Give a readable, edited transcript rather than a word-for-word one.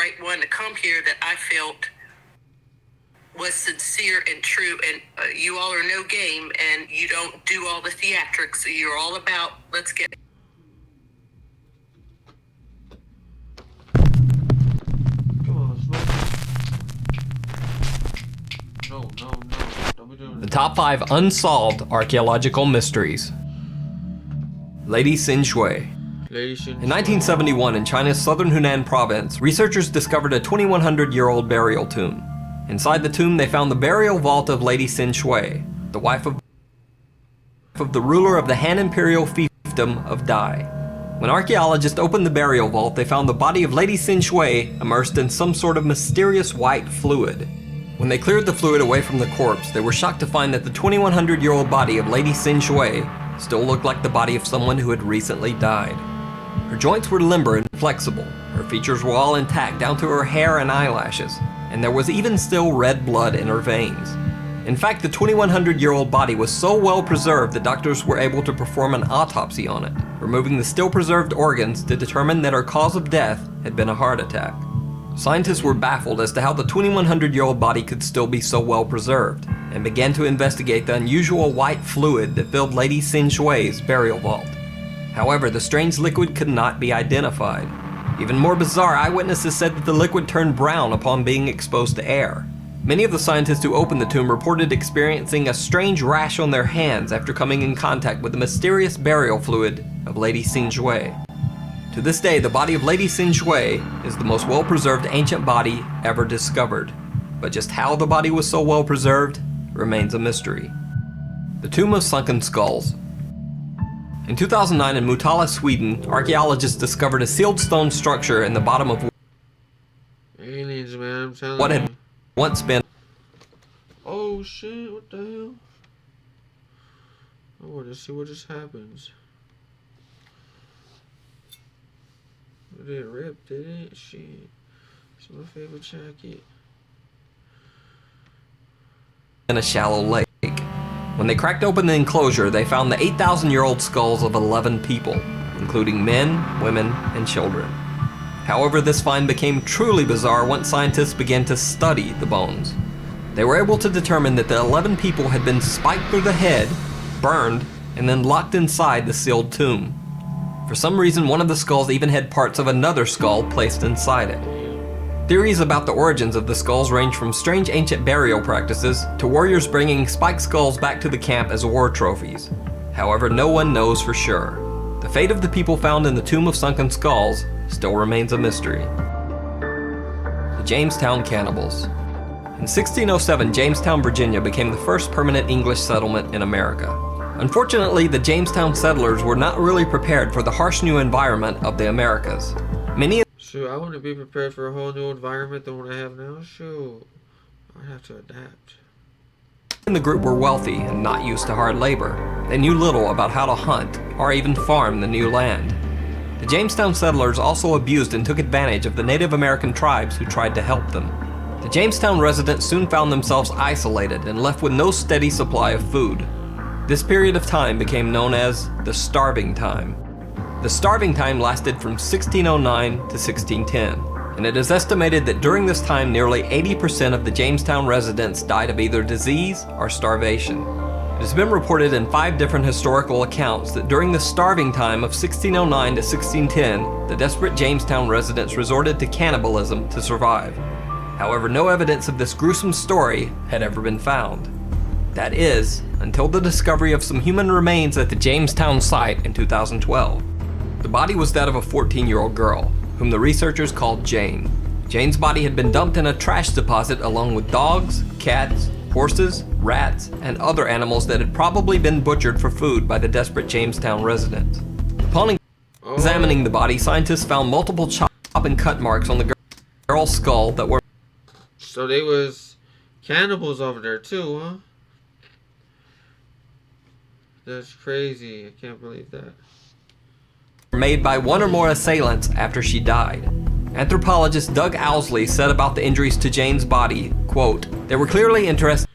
right one to come here that I felt was sincere and true. And you all are no game, and you don't do all the theatrics. So you're all about, let's get. No. Don't be doing The top 5 unsolved archaeological mysteries. Lady Xin Shui. In 1971, in China's southern Hunan province, researchers discovered a 2,100-year-old burial tomb. Inside the tomb, they found the burial vault of Lady Xin Shui, the wife of the ruler of the Han Imperial fiefdom of Dai. When archaeologists opened the burial vault, they found the body of Lady Xin Shui immersed in some sort of mysterious white fluid. When they cleared the fluid away from the corpse, they were shocked to find that the 2,100-year-old body of Lady Xin Shui still looked like the body of someone who had recently died. Her joints were limber and flexible, her features were all intact down to her hair and eyelashes, and there was even still red blood in her veins. In fact, the 2,100-year-old body was so well preserved that doctors were able to perform an autopsy on it, removing the still preserved organs to determine that her cause of death had been a heart attack. Scientists were baffled as to how the 2,100-year-old body could still be so well preserved, and began to investigate the unusual white fluid that filled Lady Xin Shui's burial vault. However, the strange liquid could not be identified. Even more bizarre, eyewitnesses said that the liquid turned brown upon being exposed to air. Many of the scientists who opened the tomb reported experiencing a strange rash on their hands after coming in contact with the mysterious burial fluid of Lady Xin Shui. To this day, the body of Lady Xin Shui is the most well-preserved ancient body ever discovered. But just how the body was so well preserved remains a mystery. The Tomb of Sunken Skulls. In 2009 in Motala, Sweden, archaeologists discovered a sealed stone structure in the bottom of aliens, man, I'm telling what you. had once been. Oh shit, what the hell? I want to see what just happens. It didn't rip, did it? Shit. It's my favorite jacket. In a shallow lake. When they cracked open the enclosure, they found the 8,000-year-old skulls of 11 people, including men, women, and children. However, this find became truly bizarre once scientists began to study the bones. They were able to determine that the 11 people had been spiked through the head, burned, and then locked inside the sealed tomb. For some reason, one of the skulls even had parts of another skull placed inside it. Theories about the origins of the skulls range from strange ancient burial practices to warriors bringing spiked skulls back to the camp as war trophies. However, no one knows for sure. The fate of the people found in the Tomb of Sunken Skulls still remains a mystery. The Jamestown Cannibals. In 1607, Jamestown, Virginia became the first permanent English settlement in America. Unfortunately, the Jamestown settlers were not really prepared for the harsh new environment of the Americas. Many Shoot, I want to be prepared for a whole new environment than what I have now. Shoot, I have to adapt. in the group were wealthy and not used to hard labor. They knew little about how to hunt or even farm the new land. The Jamestown settlers also abused and took advantage of the Native American tribes who tried to help them. The Jamestown residents soon found themselves isolated and left with no steady supply of food. This period of time became known as the Starving Time. The Starving Time lasted from 1609 to 1610, and it is estimated that during this time nearly 80% of the Jamestown residents died of either disease or starvation. It has been reported in 5 different historical accounts that during the Starving Time of 1609 to 1610, the desperate Jamestown residents resorted to cannibalism to survive. However, no evidence of this gruesome story had ever been found. That is, until the discovery of some human remains at the Jamestown site in 2012. The body was that of a 14-year-old girl, whom the researchers called Jane. Jane's body had been dumped in a trash deposit along with dogs, cats, horses, rats, and other animals that had probably been butchered for food by the desperate Jamestown residents. Upon examining the body, scientists found multiple chop and cut marks on the girl's skull that were So they was cannibals over there too, huh? That's crazy. I can't believe that. made by one or more assailants after she died. Anthropologist Doug Owsley said about the injuries to Jane's body, quote, "They were clearly interested